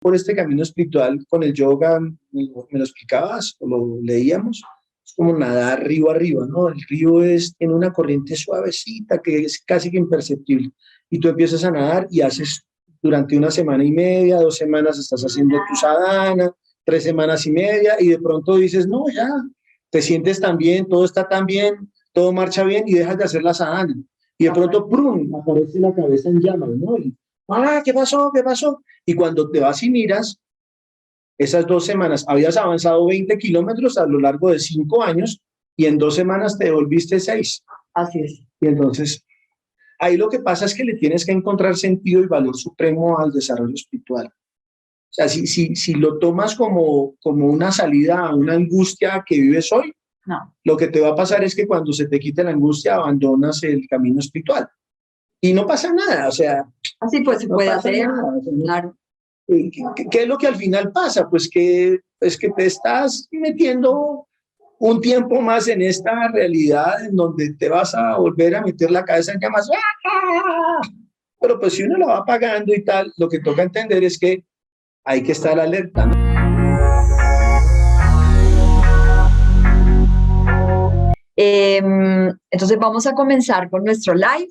por este camino espiritual con el yoga, me lo explicabas o lo leíamos, es como nadar río arriba, ¿no? El río tiene una corriente suavecita que es casi que imperceptible. Y tú empiezas a nadar y haces durante una semana y media, 2 semanas estás haciendo tu sadhana, 3 semanas y media, y de pronto dices, no, ya, te sientes tan bien, todo está tan bien, todo marcha bien, y dejas de hacer la sadhana. Y de pronto, ¡prum!, aparece la cabeza en llamas, ¿no? Y, ¿qué pasó? ¿Qué pasó? Y cuando te vas y miras, esas 2 semanas habías avanzado 20 kilómetros a lo largo de 5 años y en 2 semanas te volviste 6. Así es. Y entonces, ahí lo que pasa es que le tienes que encontrar sentido y valor supremo al desarrollo espiritual. O sea, si lo tomas como una salida a una angustia que vives hoy, no. Lo que te va a pasar es que cuando se te quite la angustia, abandonas el camino espiritual. Y no pasa nada, o sea... Así pues se no puede hacer, nada, o sea, claro. ¿Qué es lo que al final pasa? Pues que te estás metiendo un tiempo más en esta realidad en donde te vas a volver a meter la cabeza en llamas. Pero pues si uno la va pagando y tal, lo que toca entender es que hay que estar alerta, ¿no? Entonces vamos a comenzar con nuestro live.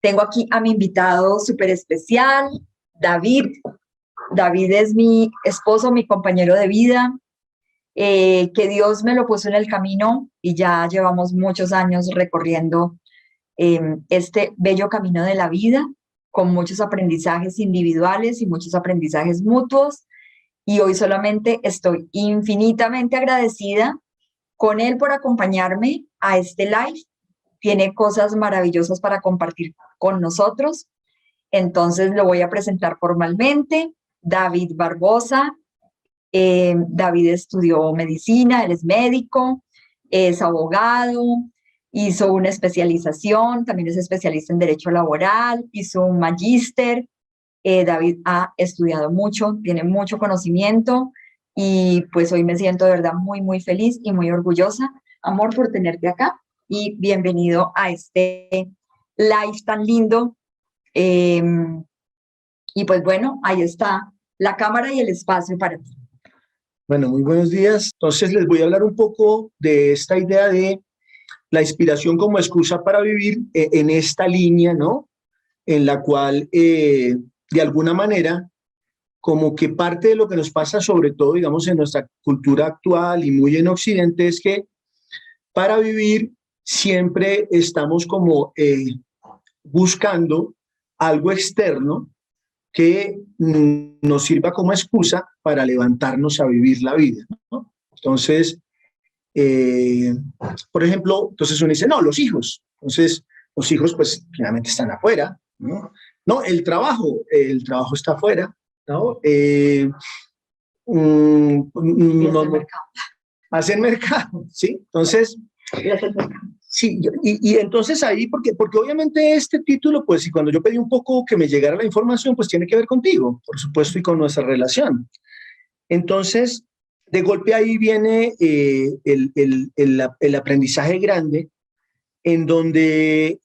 Tengo aquí a mi invitado súper especial, David. David es mi esposo, mi compañero de vida, que Dios me lo puso en el camino y ya llevamos muchos años recorriendo este bello camino de la vida, con muchos aprendizajes individuales y muchos aprendizajes mutuos. Y hoy solamente estoy infinitamente agradecida con él por acompañarme a este live. Tiene cosas maravillosas para compartir con nosotros. Entonces lo voy a presentar formalmente. David Barbosa. David estudió medicina, él es médico, es abogado, hizo una especialización, también es especialista en derecho laboral, hizo un magíster. David ha estudiado mucho, tiene mucho conocimiento y pues hoy me siento de verdad muy, muy feliz y muy orgullosa, amor, por tenerte acá y bienvenido a este live tan lindo. Y pues bueno, ahí está la cámara y el espacio para ti. Bueno, muy buenos días. Entonces les voy a hablar un poco de esta idea de la inspiración como excusa para vivir en esta línea, ¿no? En la cual, de alguna manera, como que parte de lo que nos pasa, sobre todo, digamos, en nuestra cultura actual y muy en Occidente, es que para vivir siempre estamos como buscando algo externo que nos sirva como excusa para levantarnos a vivir la vida, ¿no? Entonces, por ejemplo, entonces uno dice, no, los hijos. Entonces, los hijos pues finalmente están afuera, ¿no? No, el trabajo está afuera, ¿no? Hacen mercado, ¿sí? Entonces, sí, y entonces ahí, porque obviamente este título, pues, y cuando yo pedí un poco que me llegara la información, pues tiene que ver contigo, por supuesto, y con nuestra relación. Entonces, de golpe ahí viene el aprendizaje grande, en donde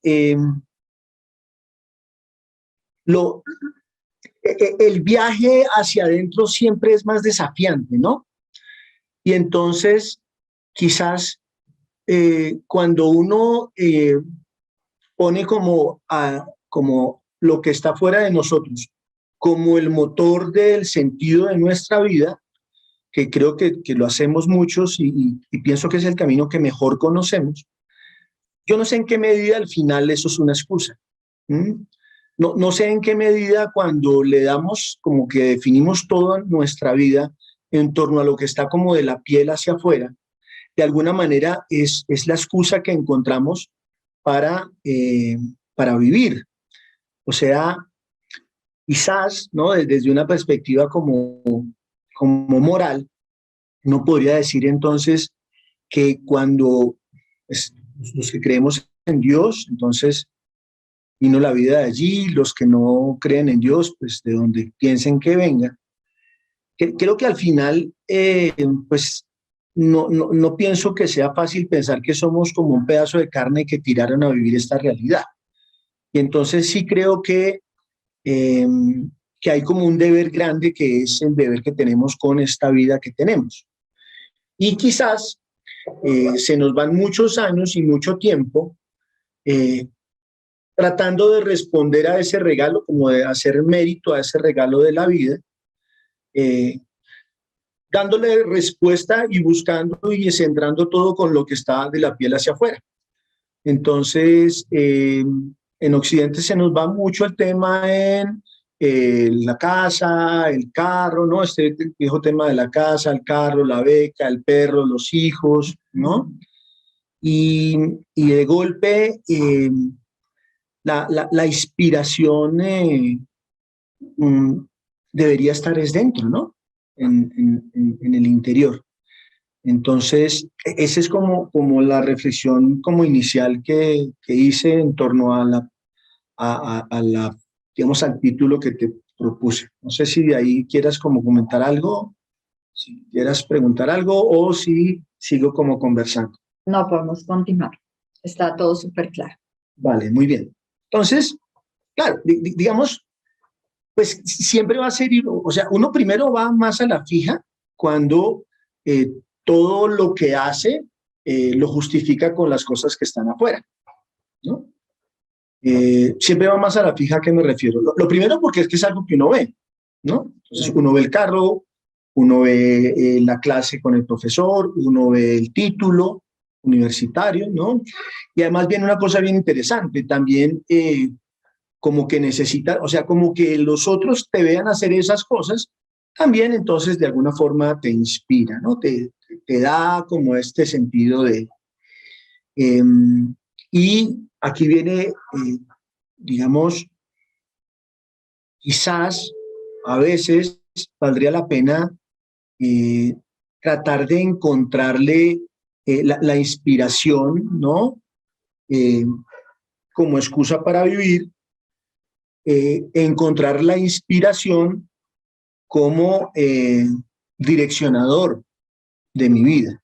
el viaje hacia adentro siempre es más desafiante, ¿no? Y entonces, quizás cuando uno pone como lo que está fuera de nosotros, como el motor del sentido de nuestra vida, que creo que lo hacemos muchos y pienso que es el camino que mejor conocemos, yo no sé en qué medida al final eso es una excusa. No sé en qué medida cuando le damos, como que definimos toda nuestra vida en torno a lo que está como de la piel hacia afuera, de alguna manera es la excusa que encontramos para vivir. O sea, quizás, ¿no? Desde una perspectiva como moral, no podría decir entonces que cuando pues, los que creemos en Dios, entonces vino la vida de allí, los que no creen en Dios, pues de donde piensen que venga. Creo que al final, pues no pienso que sea fácil pensar que somos como un pedazo de carne que tiraron a vivir esta realidad. Y entonces sí creo que que hay como un deber grande que es el deber que tenemos con esta vida que tenemos. Y quizás se nos van muchos años y mucho tiempo tratando de responder a ese regalo, como de hacer mérito a ese regalo de la vida, dándole respuesta y buscando y centrando todo con lo que está de la piel hacia afuera. Entonces, en Occidente se nos va mucho el tema en la casa, el carro, ¿no? Este viejo tema de la casa, el carro, la beca, el perro, los hijos, ¿no? Y de golpe, la inspiración debería estar es dentro, ¿no? En el interior. Entonces, esa es como la reflexión como inicial que hice en torno a la, digamos, al título que te propuse. No sé si de ahí quieras como comentar algo, si quieras preguntar algo o si sigo como conversando. No, podemos continuar. Está todo súper claro. Vale, muy bien. Entonces, claro, digamos, pues siempre va a ser, o sea, uno primero va más a la fija cuando todo lo que hace lo justifica con las cosas que están afuera, ¿no? Siempre va más a la fija. ¿A qué me refiero? Lo primero porque es que es algo que uno ve, ¿no? Entonces uno ve el carro, uno ve la clase con el profesor, uno ve el título universitario, ¿no? Y además viene una cosa bien interesante, también como que necesita, o sea, como que los otros te vean hacer esas cosas, también entonces de alguna forma te inspira, ¿no? Te da como este sentido de... y aquí viene, digamos, quizás a veces valdría la pena tratar de encontrarle la inspiración, ¿no? Como excusa para vivir, encontrar la inspiración como direccionador de mi vida.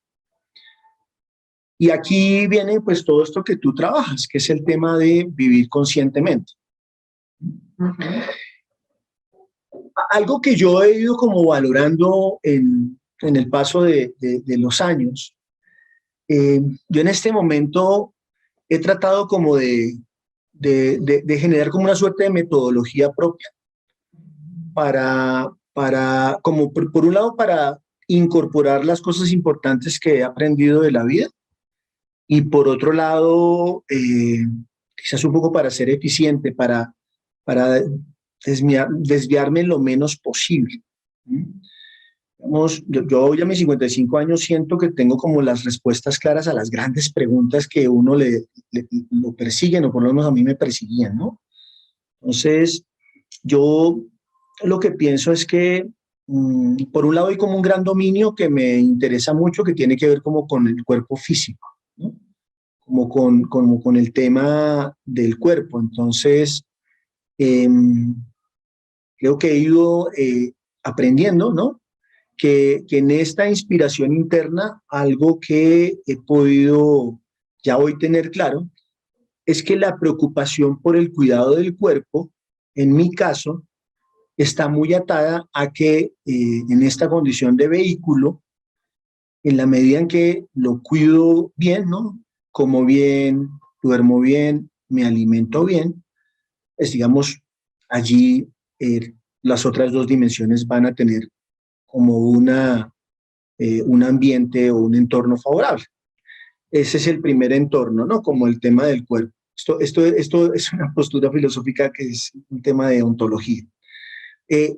Y aquí viene pues todo esto que tú trabajas, que es el tema de vivir conscientemente. Algo que yo he ido como valorando en el paso de los años, yo en este momento he tratado como de generar como una suerte de metodología propia como por un lado, para incorporar las cosas importantes que he aprendido de la vida y por otro lado, quizás un poco para ser eficiente, para desviarme lo menos posible. Digamos, yo hoy a mis 55 años siento que tengo como las respuestas claras a las grandes preguntas que uno lo persiguen, o por lo menos a mí me persiguían, ¿no? Entonces, yo lo que pienso es que, por un lado, hay como un gran dominio que me interesa mucho, que tiene que ver como con el cuerpo físico, ¿no? Como con el tema del cuerpo. Entonces, creo que he ido aprendiendo, ¿no? Que en esta inspiración interna, algo que he podido ya hoy tener claro, es que la preocupación por el cuidado del cuerpo, en mi caso, está muy atada a que en esta condición de vehículo, en la medida en que lo cuido bien, ¿no? Como bien, duermo bien, me alimento bien, pues digamos, allí las otras dos dimensiones van a tener como un ambiente o un entorno favorable. Ese es el primer entorno, ¿no? Como el tema del cuerpo. Esto es una postura filosófica que es un tema de ontología.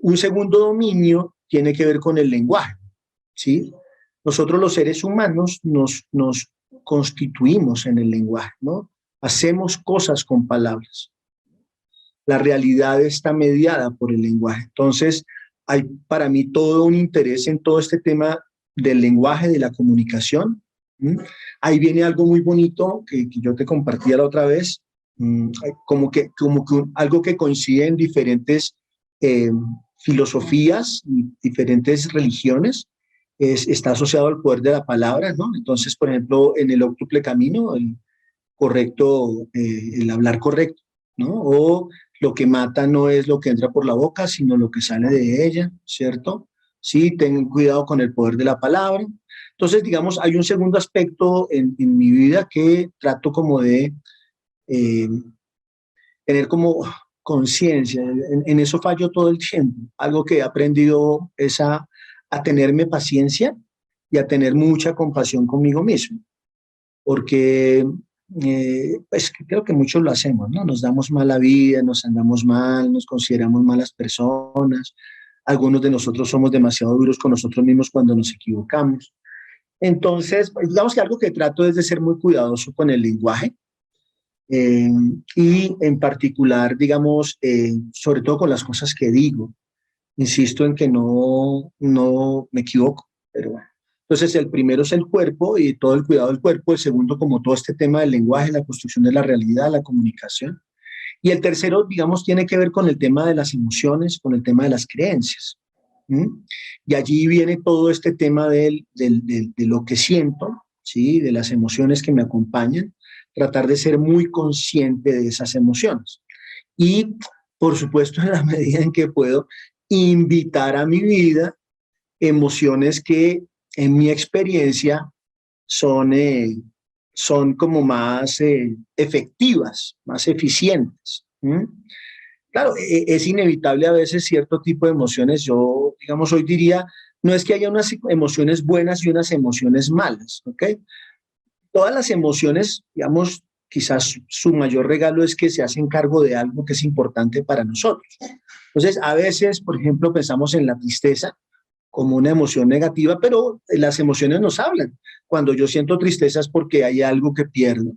Un segundo dominio tiene que ver con el lenguaje, ¿sí? Nosotros los seres humanos nos constituimos en el lenguaje, ¿no? Hacemos cosas con palabras. La realidad está mediada por el lenguaje. Entonces, hay para mí todo un interés en todo este tema del lenguaje, de la comunicación. Ahí viene algo muy bonito que yo te compartía la otra vez, como que algo que coincide en diferentes filosofías y diferentes religiones, está asociado al poder de la palabra, ¿no? Entonces, por ejemplo, en el octuple camino, el hablar correcto, ¿no? O lo que mata no es lo que entra por la boca, sino lo que sale de ella, ¿cierto? Sí, ten cuidado con el poder de la palabra. Entonces, digamos, hay un segundo aspecto en mi vida que trato como de eh, tener como conciencia. En eso fallo todo el tiempo. Algo que he aprendido es a tenerme paciencia y a tener mucha compasión conmigo mismo, porque pues creo que muchos lo hacemos, ¿no? Nos damos mala vida, nos andamos mal, nos consideramos malas personas. Algunos de nosotros somos demasiado duros con nosotros mismos cuando nos equivocamos. Entonces, pues, digamos que algo que trato es de ser muy cuidadoso con el lenguaje, eh, y en particular, digamos, sobre todo con las cosas que digo. Insisto en que no me equivoco, pero bueno. Entonces, el primero es el cuerpo y todo el cuidado del cuerpo. El segundo, como todo este tema del lenguaje, la construcción de la realidad, la comunicación. Y el tercero, digamos, tiene que ver con el tema de las emociones, con el tema de las creencias. ¿Mm? Y allí viene todo este tema de lo que siento, ¿sí? De las emociones que me acompañan, tratar de ser muy consciente de esas emociones. Y, por supuesto, en la medida en que puedo, invitar a mi vida emociones que en mi experiencia son, son como más efectivas, más eficientes. ¿Mm? Claro, es inevitable a veces cierto tipo de emociones. Yo, digamos, hoy diría, no es que haya unas emociones buenas y unas emociones malas, ¿ok? Todas las emociones, digamos, quizás su mayor regalo es que se hacen cargo de algo que es importante para nosotros. Entonces, a veces, por ejemplo, pensamos en la tristeza como una emoción negativa, pero las emociones nos hablan. Cuando yo siento tristeza es porque hay algo que pierdo,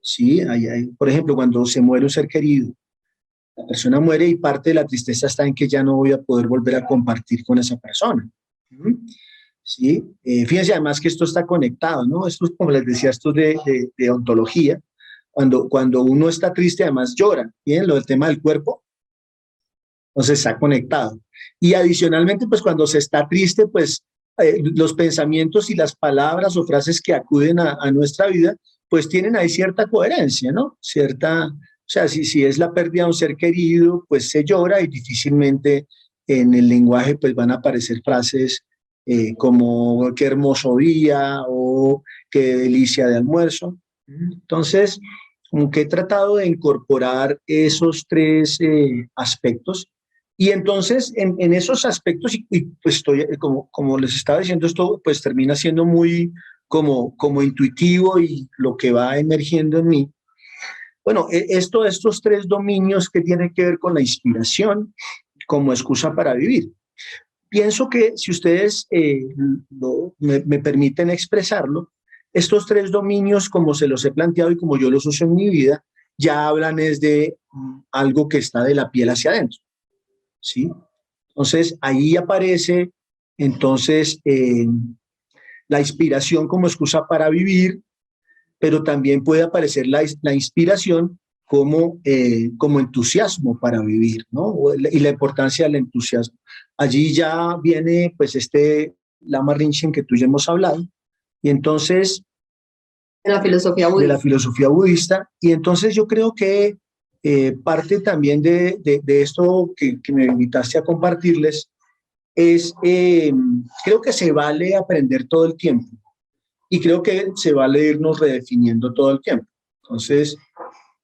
¿sí? Por ejemplo, cuando se muere un ser querido, la persona muere y parte de la tristeza está en que ya no voy a poder volver a compartir con esa persona. ¿Mm? ¿Sí? Fíjense además que esto está conectado, ¿no? Esto es como les decía, esto de ontología. Cuando uno está triste, además llora. ¿Bien? Lo del tema del cuerpo, entonces está conectado. Y adicionalmente, pues cuando se está triste, pues los pensamientos y las palabras o frases que acuden a nuestra vida, pues tienen ahí cierta coherencia, ¿no? O sea, si es la pérdida de un ser querido, pues se llora y difícilmente en el lenguaje pues van a aparecer frases como qué hermoso día o qué delicia de almuerzo. Entonces, como que he tratado de incorporar esos tres aspectos y entonces en esos aspectos, pues estoy, como les estaba diciendo, esto pues termina siendo muy como intuitivo y lo que va emergiendo en mí. Bueno, estos tres dominios que tienen que ver con la inspiración como excusa para vivir. Pienso que si ustedes me permiten expresarlo, estos tres dominios, como se los he planteado y como yo los uso en mi vida, ya hablan es de algo que está de la piel hacia adentro, ¿sí? Entonces, ahí aparece entonces la inspiración como excusa para vivir, pero también puede aparecer la inspiración como entusiasmo para vivir, ¿no? Y la importancia del entusiasmo. Allí ya viene pues Lama Rinchen que tú ya hemos hablado, y entonces De la filosofía de la budista. filosofía budista, y entonces yo creo que parte también de esto que me invitaste a compartirles es, creo que se vale aprender todo el tiempo y creo que se vale irnos redefiniendo todo el tiempo. Entonces,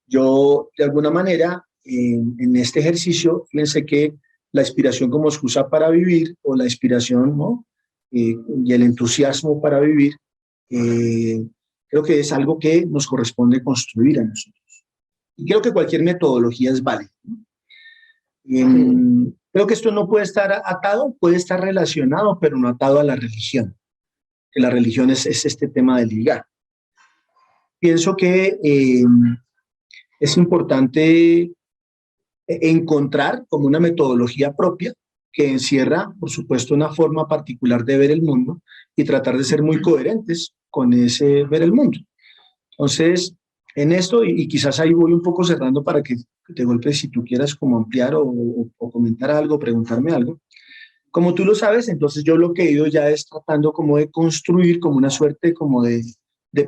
yo de alguna manera en este ejercicio, fíjense que la inspiración como excusa para vivir o la inspiración, ¿no? Y el entusiasmo para vivir, eh, creo que es algo que nos corresponde construir a nosotros. Y creo que cualquier metodología es válida, ¿no? Creo que esto no puede estar atado, puede estar relacionado, pero no atado a la religión, que la religión es este tema de ligar. Pienso que es importante encontrar como una metodología propia que encierra, por supuesto, una forma particular de ver el mundo y tratar de ser muy coherentes con ese ver el mundo. Entonces, en esto, y quizás ahí voy un poco cerrando para que de golpe, si tú quieras como ampliar o comentar algo, preguntarme algo. Como tú lo sabes, entonces yo lo que he ido ya es tratando como de construir como una suerte como de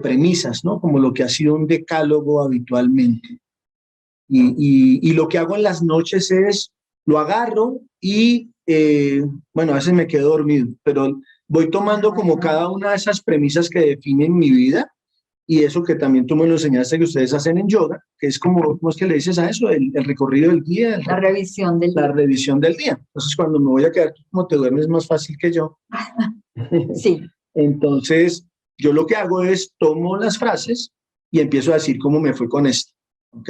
premisas, ¿no? Como lo que ha sido un decálogo habitualmente. Y lo que hago en las noches es, lo agarro y, bueno, a veces me quedo dormido, pero voy tomando como cada una de esas premisas que definen mi vida y eso que también tú me lo enseñaste que ustedes hacen en yoga, que es como, ¿cómo es que le dices a eso? El recorrido del día. La revisión del La revisión del día. Entonces, cuando me voy a quedar, como te duermes más fácil que yo. Sí. Entonces, yo lo que hago es tomo las frases y empiezo a decir cómo me fue con esto. ¿Ok?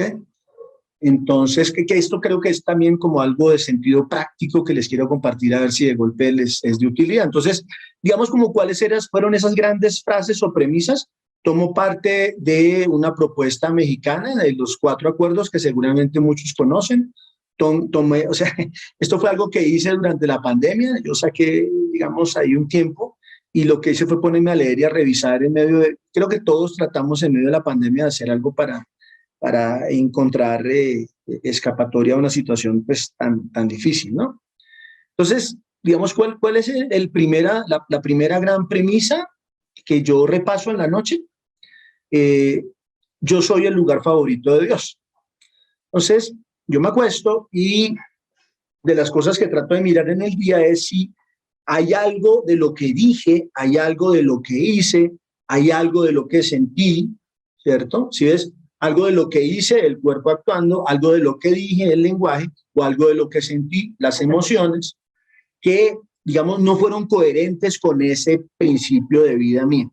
Entonces, que esto creo que es también como algo de sentido práctico que les quiero compartir a ver si de golpe les es de utilidad. Entonces, digamos como cuáles fueron esas grandes frases o premisas. Tomo parte de una propuesta mexicana de los 4 acuerdos que seguramente muchos conocen. Tomé, o sea, esto fue algo que hice durante la pandemia. Yo saqué, digamos, ahí un tiempo y lo que hice fue ponerme a leer y a revisar en medio de, creo que todos tratamos en medio de la pandemia de hacer algo para encontrar escapatoria a una situación pues tan difícil, ¿no? Entonces, digamos, ¿cuál es la primera gran premisa que yo repaso en la noche? Yo soy el lugar favorito de Dios. Entonces, yo me acuesto y de las cosas que trato de mirar en el día es si hay algo de lo que dije, hay algo de lo que hice, hay algo de lo que sentí, ¿cierto? Si ves, algo de lo que hice, el cuerpo actuando, algo de lo que dije, el lenguaje, o algo de lo que sentí, las emociones, que, digamos, no fueron coherentes con ese principio de vida mío.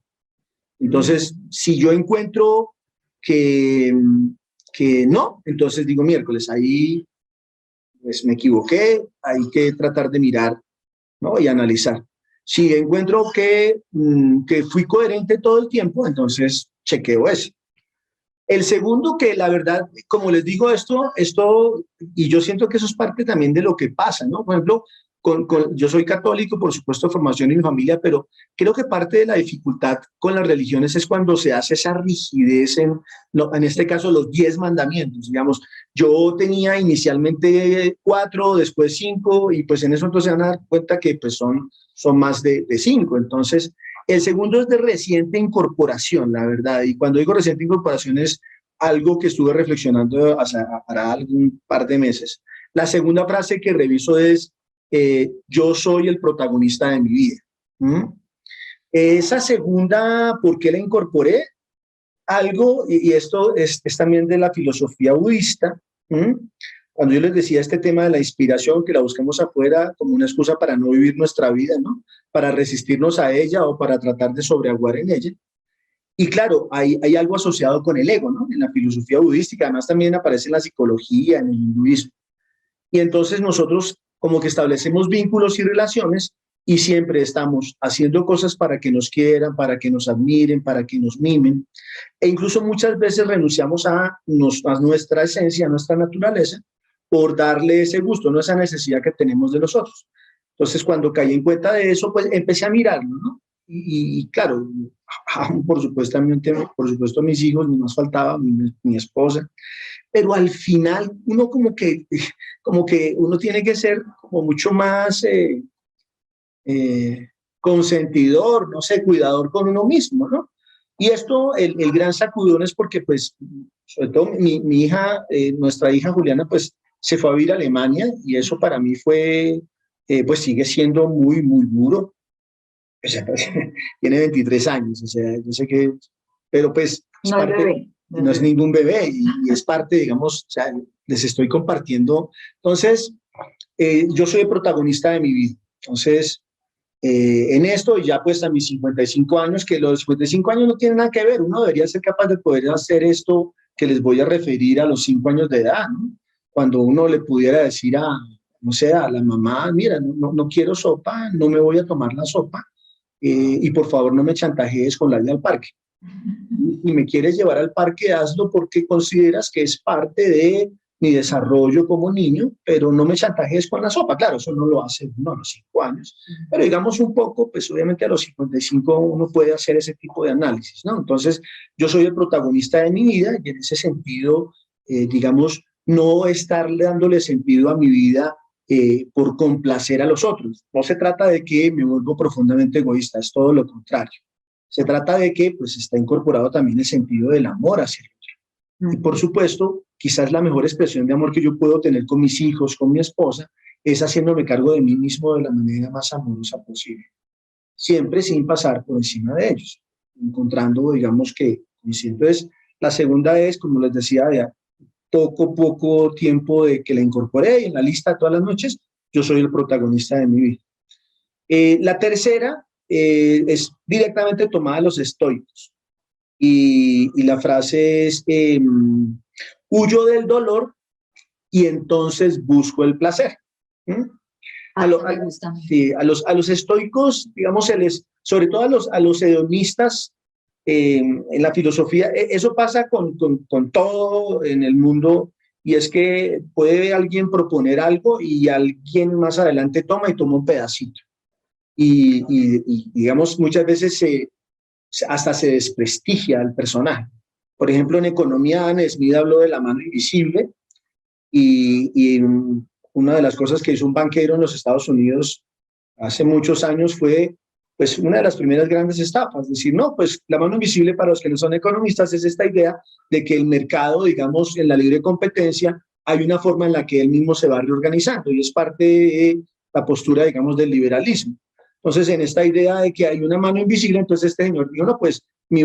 Entonces, si yo encuentro que, que no, entonces digo miércoles, ahí pues me equivoqué, hay que tratar de mirar, ¿no? Y analizar. Si encuentro que fui coherente todo el tiempo, entonces chequeo eso. El segundo, que la verdad, como les digo esto, y yo siento que eso es parte también de lo que pasa, ¿no? Por ejemplo, yo soy católico, por supuesto, formación en mi familia, pero creo que parte de la dificultad con las religiones es cuando se hace esa rigidez en este caso, los 10 mandamientos. Digamos, yo tenía inicialmente 4, después 5, y pues en eso entonces se van a dar cuenta que pues son más de 5. Entonces, el segundo es de reciente incorporación, la verdad, y cuando digo reciente incorporación es algo que estuve reflexionando para algún par de meses. La segunda frase que reviso es, yo soy el protagonista de mi vida. Esa segunda, ¿por qué la incorporé? Algo, y esto es también de la filosofía budista, cuando yo les decía este tema de la inspiración, que la busquemos afuera como una excusa para no vivir nuestra vida, ¿no? Para resistirnos a ella o para tratar de sobreaguar en ella. Y claro, hay algo asociado con el ego, ¿no? En la filosofía budística, además también aparece en la psicología, en el hinduismo. Y entonces nosotros como que establecemos vínculos y relaciones y siempre estamos haciendo cosas para que nos quieran, para que nos admiren, para que nos mimen. E incluso muchas veces renunciamos a nuestra esencia, a nuestra naturaleza, por darle ese gusto, no esa necesidad que tenemos de los otros. Entonces, cuando caí en cuenta de eso, pues empecé a mirarlo, ¿no? Y claro, por supuesto mis hijos, ni más faltaba, mi esposa, pero al final uno como que uno tiene que ser como mucho más consentidor, no sé, cuidador con uno mismo, ¿no? Y esto, el gran sacudón es porque, pues, sobre todo mi hija, nuestra hija Juliana, pues, se fue a vivir a Alemania y eso para mí fue, pues, sigue siendo muy, muy duro. O sea, tiene 23 años, o sea, yo sé que, pero pues, es no, parte, bebé. no es ningún bebé y es parte, digamos, o sea, les estoy compartiendo. Entonces, yo soy el protagonista de mi vida. Entonces, en esto, ya pues a mis 55 años, que los 55 años no tienen nada que ver, uno debería ser capaz de poder hacer esto que les voy a referir a los 5 años de edad, ¿no? Cuando uno le pudiera decir no sé, a la mamá, mira, no quiero sopa, no me voy a tomar la sopa, y por favor no me chantajees con la ida al parque. Y me quieres llevar al parque, hazlo porque consideras que es parte de mi desarrollo como niño, pero no me chantajees con la sopa. Claro, eso no lo hace uno a los 5 años, pero digamos un poco, pues obviamente a los 55 uno puede hacer ese tipo de análisis, ¿no? Entonces, yo soy el protagonista de mi vida y en ese sentido, digamos, no estar dándole sentido a mi vida por complacer a los otros. No se trata de que me vuelvo profundamente egoísta, es todo lo contrario. Se trata de que pues está incorporado también el sentido del amor hacia el otro. Y por supuesto, quizás la mejor expresión de amor que yo puedo tener con mis hijos, con mi esposa, es haciéndome cargo de mí mismo de la manera más amorosa posible, siempre sin pasar por encima de ellos, encontrando, digamos que, entonces, la segunda es, como les decía, de poco tiempo de que la incorporé y en la lista todas las noches, yo soy el protagonista de mi vida. La tercera es directamente tomada de los estoicos y la frase es, huyo del dolor y entonces busco el placer. Sí, a los estoicos, digamos, sobre todo a los hedonistas, en la filosofía, eso pasa con todo en el mundo, y es que puede alguien proponer algo y alguien más adelante toma un pedacito. Y digamos, muchas veces hasta se desprestigia al personaje. Por ejemplo, en economía, Adam Smith habló de la mano invisible, y una de las cosas que hizo un banquero en los Estados Unidos hace muchos años fue, pues, una de las primeras grandes estafas, decir, no, pues la mano invisible, para los que no son economistas, es esta idea de que el mercado, digamos, en la libre competencia, hay una forma en la que él mismo se va reorganizando, y es parte de la postura, digamos, del liberalismo. Entonces, en esta idea de que hay una mano invisible, entonces este señor dijo, no, pues mi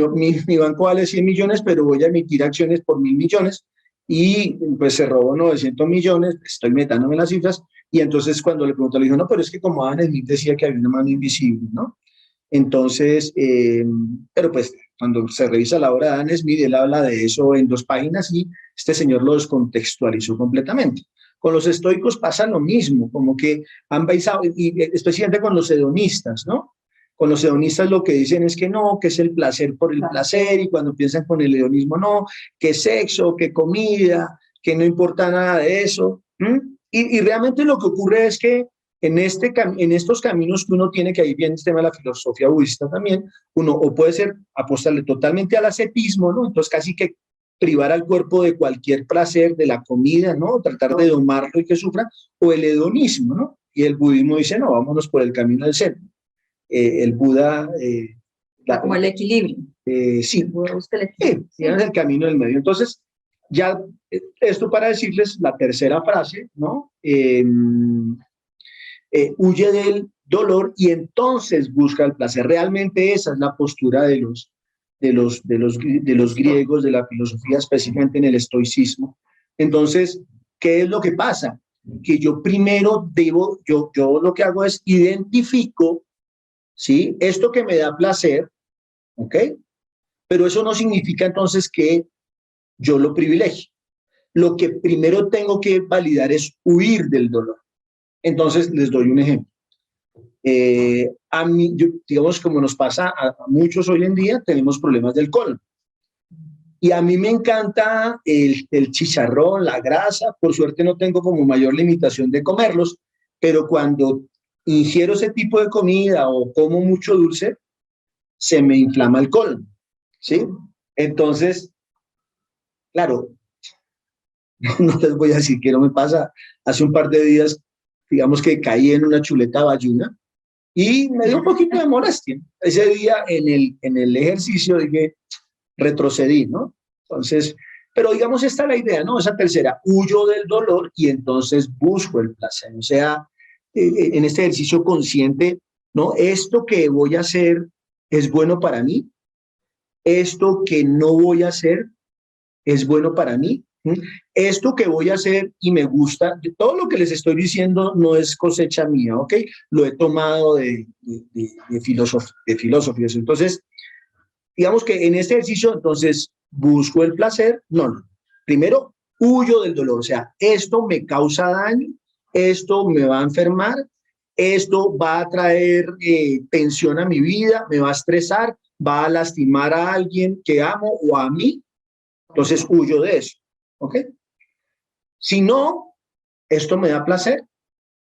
banco vale 100 millones, pero voy a emitir acciones por 1.000 millones, y pues se robó 900 millones, estoy metándome en las cifras, y entonces cuando le preguntó, le dijo, no, pero es que como Adam Smith decía que había una mano invisible, ¿no? Entonces, pero pues cuando se revisa la obra de Adam Smith, él habla de eso en 2 páginas y este señor lo descontextualizó completamente. Con los estoicos pasa lo mismo, como que han basado, y especialmente con los hedonistas, ¿no? Con los hedonistas lo que dicen es que no, que es el placer por el placer, y cuando piensan con el hedonismo, no, que sexo, que comida, que no importa nada de eso. Y realmente lo que ocurre es que en estos caminos que uno tiene, que ahí viene el tema de la filosofía budista también, uno o puede ser apostarle totalmente al ascetismo, ¿no? Entonces casi que privar al cuerpo de cualquier placer, de la comida, ¿no? Tratar de domarlo y que sufra, o el hedonismo, ¿no? Y el budismo dice, no, vámonos por el camino del centro. El Buda... como el equilibrio. Sí, es el camino del medio. Entonces, ya esto para decirles la tercera frase, ¿no? Huye del dolor y entonces busca el placer. Realmente esa es la postura de los griegos, de la filosofía, específicamente en el estoicismo. Entonces, ¿qué es lo que pasa? Que yo primero yo lo que hago es identifico, ¿sí? Esto que me da placer, ¿ok? Pero eso no significa entonces que yo lo privilegio. Lo que primero tengo que validar es huir del dolor. Entonces, les doy un ejemplo. A mí, digamos, como nos pasa a muchos hoy en día, tenemos problemas del colon. Y a mí me encanta el chicharrón, la grasa. Por suerte no tengo como mayor limitación de comerlos, pero cuando ingiero ese tipo de comida o como mucho dulce, se me inflama el colon, ¿sí? Entonces, claro, no les voy a decir que no me pasa. Hace un par de días, digamos que caí en una chuleta bayuna y me dio un poquito de molestia. Ese día en el ejercicio dije, retrocedí, ¿no? Entonces, pero digamos, esta es la idea, ¿no? Esa tercera, huyo del dolor y entonces busco el placer. O sea, en este ejercicio consciente, ¿no? Esto que voy a hacer es bueno para mí. Esto que no voy a hacer es bueno para mí. Esto que voy a hacer y me gusta, todo lo que les estoy diciendo no es cosecha mía, ¿ok? Lo he tomado de filosofías. Entonces, digamos que en este ejercicio, entonces, busco el placer. No. Primero, huyo del dolor. O sea, esto me causa daño, esto me va a enfermar, esto va a traer tensión a mi vida, me va a estresar, va a lastimar a alguien que amo o a mí. Entonces, huyo de eso. ¿Ok? Si no, ¿esto me da placer?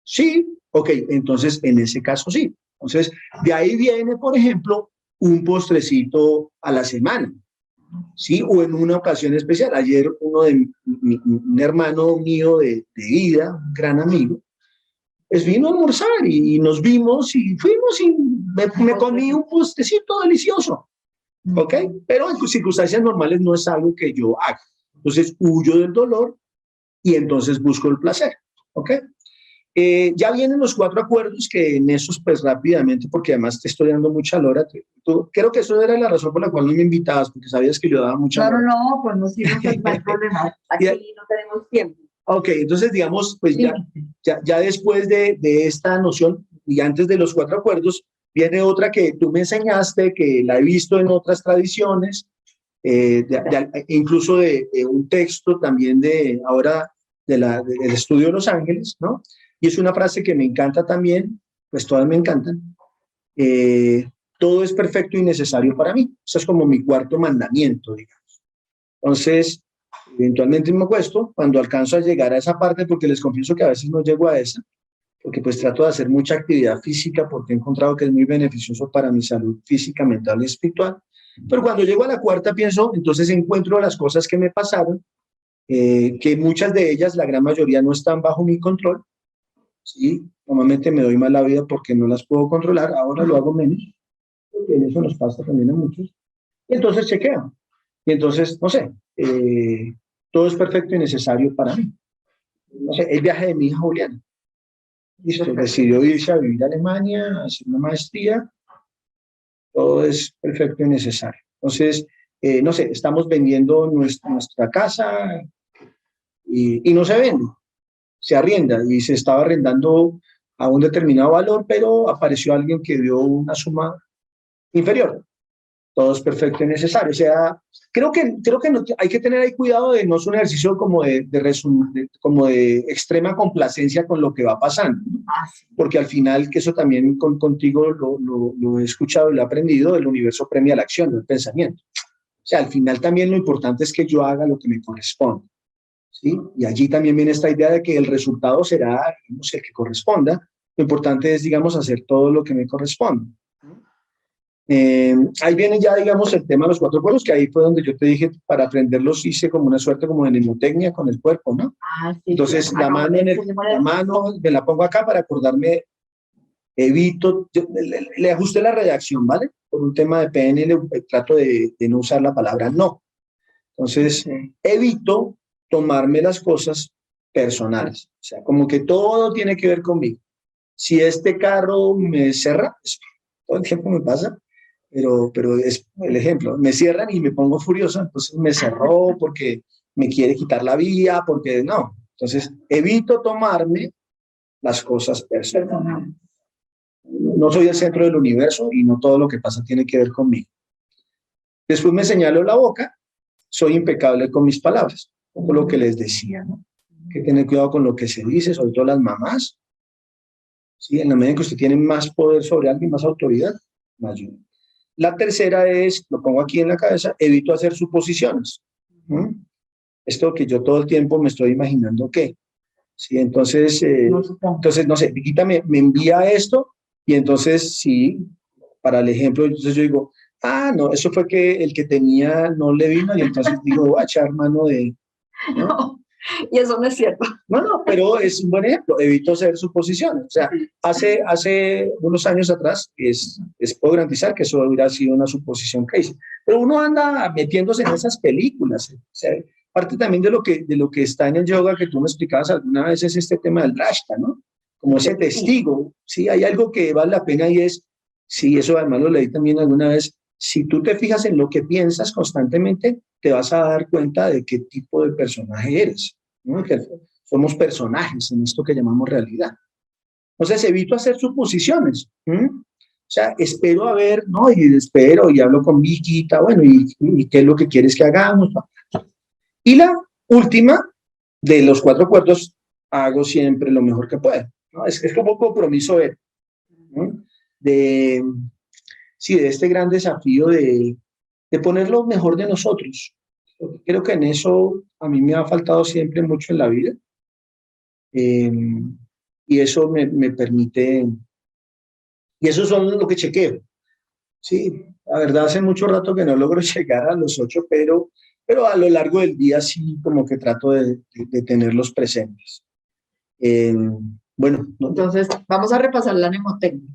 Sí. Ok, entonces, en ese caso, sí. Entonces, de ahí viene, por ejemplo, un postrecito a la semana, ¿sí? O en una ocasión especial. Ayer un hermano mío de vida, un gran amigo, pues vino a almorzar y nos vimos y fuimos y me comí un postrecito delicioso, ¿ok? Pero en circunstancias normales no es algo que yo haga. Entonces huyo del dolor y entonces busco el placer. ¿Ok? Ya vienen los 4 acuerdos que en esos pues rápidamente, porque además te estoy dando mucha lora. Creo que eso era la razón por la cual no me invitabas, porque sabías que yo daba mucha lora. No, pues no sirve, pues no hay problema. Aquí no tenemos tiempo. Ok, entonces digamos, pues ya después de esta noción y antes de los 4 acuerdos, viene otra que tú me enseñaste, que la he visto en otras tradiciones, incluso de un texto también de ahora del estudio de Los Ángeles, ¿no? Y es una frase que me encanta también, pues todas me encantan. Todo es perfecto y necesario para mí. Eso es como mi 4º mandamiento, digamos. Entonces, eventualmente me acuesto cuando alcanzo a llegar a esa parte, porque les confieso que a veces no llego a esa, porque pues trato de hacer mucha actividad física, porque he encontrado que es muy beneficioso para mi salud física, mental y espiritual. Pero cuando llego a la 4ª pienso, entonces encuentro las cosas que me pasaron, que muchas de ellas, la gran mayoría, no están bajo mi control. ¿Sí? Normalmente me doy mal la vida porque no las puedo controlar, ahora lo hago menos, porque en eso nos pasa también a muchos. Y entonces chequeo. Y entonces, no sé, todo es perfecto y necesario para mí. No sé, el viaje de mi hija Juliana. Listo, decidió irse a vivir a Alemania, a hacer una maestría. Todo es perfecto y necesario. Entonces, no sé, estamos vendiendo nuestra casa y no se vende. Se arrienda y se estaba arrendando a un determinado valor, pero apareció alguien que dio una suma inferior. Todo es perfecto y necesario. O sea, creo que no, hay que tener ahí cuidado de no ser un ejercicio como como de extrema complacencia con lo que va pasando, ¿no? Porque al final, que eso también contigo lo he escuchado y lo he aprendido, el universo premia la acción, no el pensamiento. O sea, al final también lo importante es que yo haga lo que me corresponde. ¿Sí? Y allí también viene esta idea de que el resultado será, digamos, el que corresponda. Lo importante es, digamos, hacer todo lo que me corresponde. Ahí viene ya, digamos, el tema de los 4 cuerpos, que ahí fue donde yo te dije, para aprenderlos hice como una suerte como de mnemotecnia con el cuerpo, ¿no? Sí, entonces, la mano me la pongo acá para acordarme, evito, le ajusté la redacción, ¿vale? Por un tema de PNL, trato de no usar la palabra no. Entonces, evito tomarme las cosas personales. O sea, como que todo tiene que ver conmigo. Si este carro me cierra, todo el tiempo me pasa, pero es el ejemplo. Me cierran y me pongo furioso, entonces me cerró porque me quiere quitar la vía, porque no. Entonces, evito tomarme las cosas personales. No soy el centro del universo y no todo lo que pasa tiene que ver conmigo. Después me señalo la boca, soy impecable con mis palabras. Con lo que les decía, ¿no? Que tener cuidado con lo que se dice, sobre todo las mamás. ¿Sí? En la medida en que usted tiene más poder sobre alguien, más autoridad, más ayuda. La tercera es, lo pongo aquí en la cabeza, evito hacer suposiciones. Esto que yo todo el tiempo me estoy imaginando que. ¿Sí? Entonces, no sé, Viquita me envía esto y entonces, sí, para el ejemplo, entonces yo digo, no, eso fue que el que tenía no le vino y entonces digo, voy a echar mano de... ¿no? Y eso no es cierto. No, pero es un buen ejemplo. Evito hacer suposiciones. O sea, hace unos años atrás, puedo garantizar que eso hubiera sido una suposición que hice. Pero uno anda metiéndose en esas películas. O sea, parte también de lo que está en el yoga que tú me explicabas alguna vez es este tema del drashta, ¿no? Como ese testigo. Sí, hay algo que vale la pena y es, sí, eso además lo leí también alguna vez, si tú te fijas en lo que piensas constantemente, te vas a dar cuenta de qué tipo de personaje eres, ¿no? Que somos personajes en esto que llamamos realidad. Entonces, evito hacer suposiciones. O sea, espero a ver, ¿no? Y espero y hablo con Viquita, bueno, y qué es lo que quieres que hagamos. Y la última, de los 4 acuerdos, hago siempre lo mejor que puedo, ¿no? Es como un compromiso ¿no? de este gran desafío de poner lo mejor de nosotros. Creo que en eso a mí me ha faltado siempre mucho en la vida. Y eso me permite, y eso son lo que chequeo. Sí, la verdad hace mucho rato que no logro llegar a los 8, pero a lo largo del día sí como que trato de tenerlos presentes. Bueno. Entonces, vamos a repasar la mnemotecnia.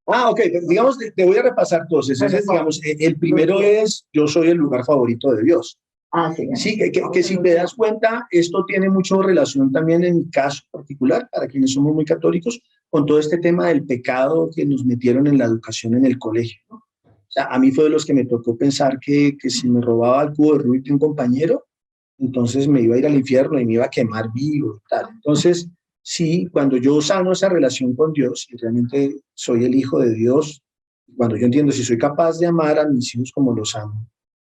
Ok, digamos, te voy a repasar todos. Entonces, digamos, el primero es, yo soy el lugar favorito de Dios. Ah, sí. Sí, que si te das cuenta, esto tiene mucho relación también en mi caso particular, para quienes somos muy católicos, con todo este tema del pecado que nos metieron en la educación en el colegio, ¿no? O sea, a mí fue de los que me tocó pensar que si me robaba el cubo de Rubik de un compañero, entonces me iba a ir al infierno y me iba a quemar vivo y tal. Entonces, sí, cuando yo sano esa relación con Dios y realmente soy el hijo de Dios, cuando yo entiendo si soy capaz de amar a mis hijos como los amo,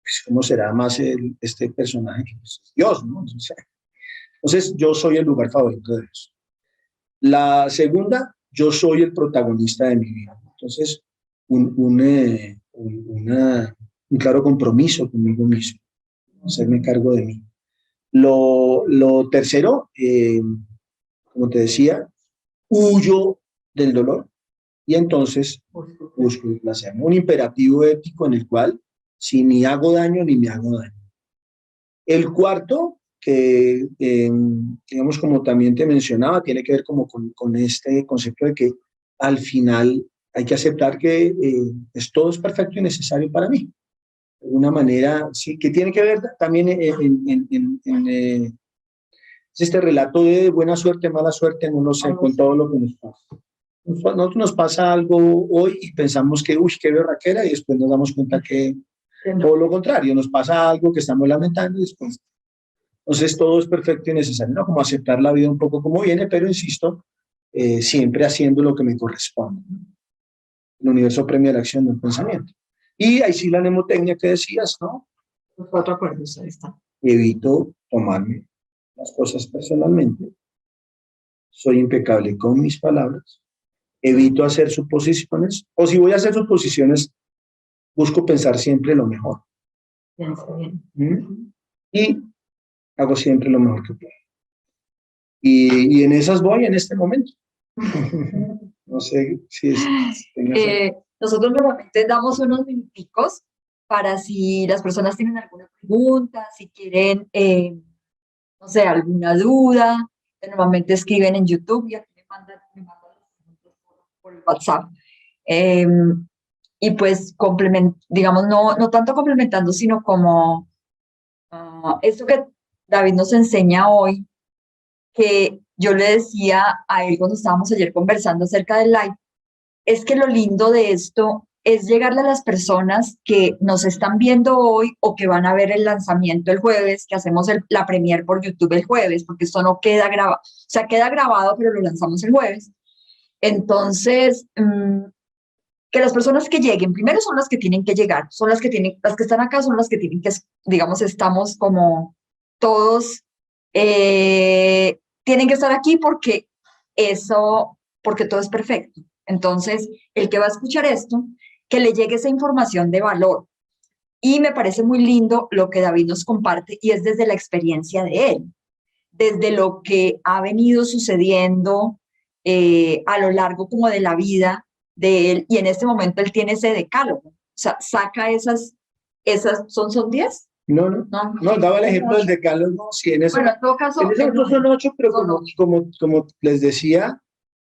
pues cómo será más este personaje que pues, es Dios, ¿no? Entonces, yo soy el lugar favorito de Dios. La segunda, yo soy el protagonista de mi vida. Entonces, un claro compromiso conmigo mismo, hacerme cargo de mí. Lo tercero, como te decía, huyo del dolor y entonces busco el placer. Un imperativo ético en el cual si ni hago daño ni me hago daño. El cuarto, que digamos como también te mencionaba, tiene que ver como con este concepto de que al final hay que aceptar que todo es perfecto y necesario para mí. De una manera, sí, que tiene que ver también es este relato de buena suerte, mala suerte, no lo sé, con todo lo que nos pasa. Nosotros nos pasa algo hoy y pensamos que, uy, qué berraquera, y después nos damos cuenta que todo lo contrario, nos pasa algo que estamos lamentando y después. Entonces todo es perfecto y necesario, ¿no? Como aceptar la vida un poco como viene, pero insisto, siempre haciendo lo que me corresponde, ¿no? El universo premia la acción del pensamiento. Y ahí sí la mnemotecnia que decías, ¿no? Los 4 acuerdos, ahí está. Evito tomarme las cosas personalmente, soy impecable con mis palabras, evito hacer suposiciones, o si voy a hacer suposiciones, busco pensar siempre lo mejor. Bien, está bien. Y hago siempre lo mejor que puedo. Y en esas voy en este momento. No sé si es... Nosotros normalmente damos unos minuticos para si las personas tienen alguna pregunta, si quieren, no sé, alguna duda. Normalmente escriben en YouTube y aquí me mandan las preguntas por el WhatsApp. Y pues, digamos, no tanto complementando, sino como esto que David nos enseña hoy, que yo le decía a él cuando estábamos ayer conversando acerca del live, es que lo lindo de esto es llegarle a las personas que nos están viendo hoy o que van a ver el lanzamiento el jueves, que hacemos la premier por YouTube el jueves, porque esto no queda grabado, o sea, queda grabado, pero lo lanzamos el jueves. Entonces, que las personas que lleguen, primero son las que tienen que llegar, son las que están acá son las que tienen que, digamos, estamos como todos, tienen que estar aquí porque todo es perfecto. Entonces, el que va a escuchar esto, que le llegue esa información de valor. Y me parece muy lindo lo que David nos comparte y es desde la experiencia de él, desde lo que ha venido sucediendo a lo largo como de la vida de él, y en este momento él tiene ese decálogo, o sea, saca esas ¿son 10? No, daba el ejemplo del decálogo, sí, en bueno, en todo caso, son 8, pero como les decía,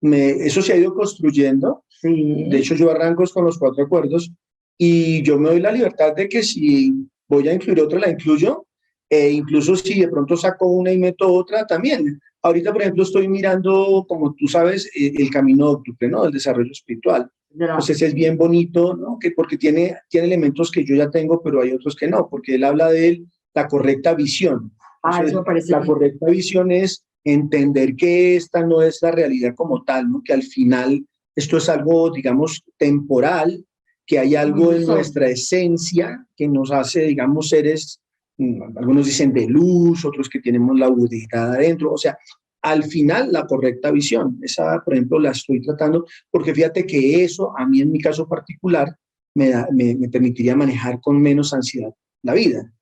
eso se ha ido construyendo. Sí. De hecho, yo arranco con los 4 acuerdos y yo me doy la libertad de que si voy a incluir otra, la incluyo, e incluso si de pronto saco una y meto otra también. Ahorita, por ejemplo, estoy mirando, como tú sabes, el camino óptuple, ¿no? El desarrollo espiritual. Entonces es bien bonito, ¿no? Porque tiene elementos que yo ya tengo, pero hay otros que no, porque él habla de la correcta visión. Entonces, eso me parece la bien. correcta visión es entender que esta no es la realidad como tal, ¿no? Que al final esto es algo, digamos, temporal, que hay algo en nuestra esencia que nos hace, digamos, seres, algunos dicen de luz, otros que tenemos la budidad adentro, o sea, al final la correcta visión, esa, por ejemplo, la estoy tratando, porque fíjate que eso, a mí en mi caso particular, me permitiría manejar con menos ansiedad la vida.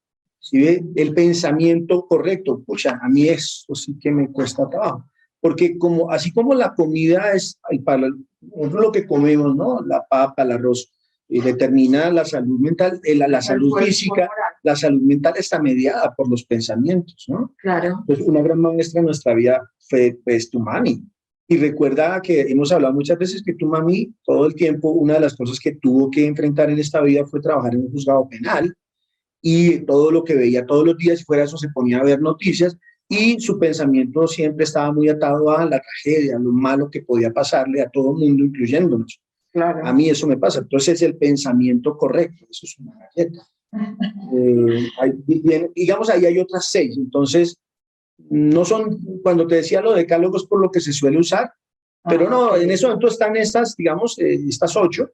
¿Sí ve? El pensamiento correcto, pucha, a mí eso sí que me cuesta trabajo, porque así como la comida es para lo que comemos, ¿no? La papa, el arroz, determina la salud mental, la salud física, la salud mental está mediada por los pensamientos, ¿no? Claro. Entonces, una gran maestra en nuestra vida fue pues, tu mami. Y recuerda que hemos hablado muchas veces que tu mami, todo el tiempo, una de las cosas que tuvo que enfrentar en esta vida fue trabajar en un juzgado penal. y todo lo que veía todos los días, si fuera eso, se ponía a ver noticias y su pensamiento siempre estaba muy atado a la tragedia, a lo malo que podía pasarle a todo el mundo, incluyéndonos. Claro. A mí eso me pasa. Entonces es el pensamiento correcto, eso es una galleta. Digamos, ahí hay otras 6. Entonces, no son, cuando te decía lo de decálogos por lo que se suele usar, pero no, okay. En ese momento están estas, digamos, estas 8.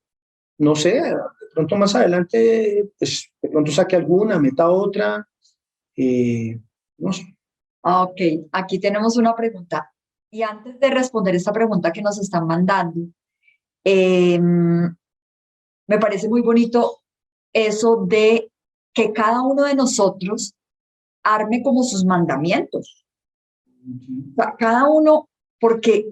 No sé, de pronto más adelante, pues de pronto saque alguna, meta otra, no sé. Ok, aquí tenemos una pregunta. Y antes de responder esta pregunta que nos están mandando, me parece muy bonito eso de que cada uno de nosotros arme como sus mandamientos. O sea, cada uno, porque,